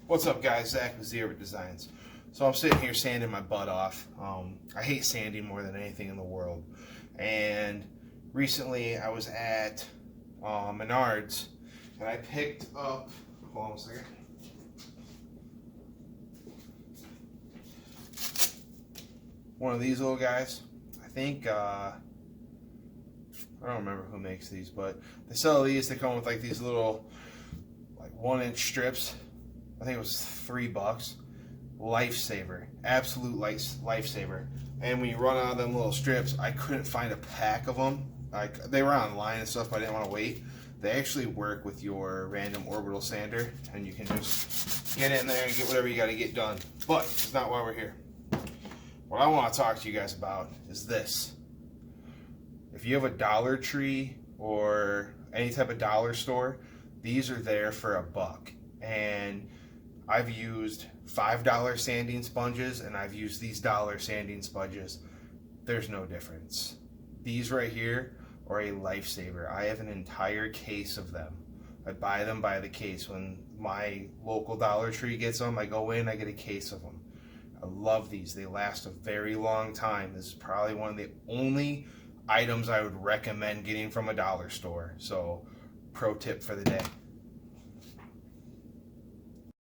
What's up, guys? Zach with Zero Designs. So I'm sitting here sanding my butt off. I hate sanding more than anything in the world. And recently I was at Menards and I picked up, hold on a second. One of these little guys. I think, I don't remember who makes these, but they sell these. They come with like these little, like 1-inch strips. I think it was $3. Lifesaver, absolute lifesaver. And when you run out of them little strips, I couldn't find a pack of them. Like, they were online and stuff, but I didn't want to wait. They actually work with your random orbital sander, and you can just get in there and get whatever you got to get done. But it's not why we're here. What I want to talk to you guys about is this. If you have a Dollar Tree or any type of dollar store, these are there for $1. And I've used $5 sanding sponges and I've used these dollar sanding sponges. There's no difference. These right here are a lifesaver. I have an entire case of them. I buy them by the case. When my local Dollar Tree gets them, I go in, I get a case of them. I love these. They last a very long time. This is probably one of the only items I would recommend getting from a dollar store. So, pro tip for the day.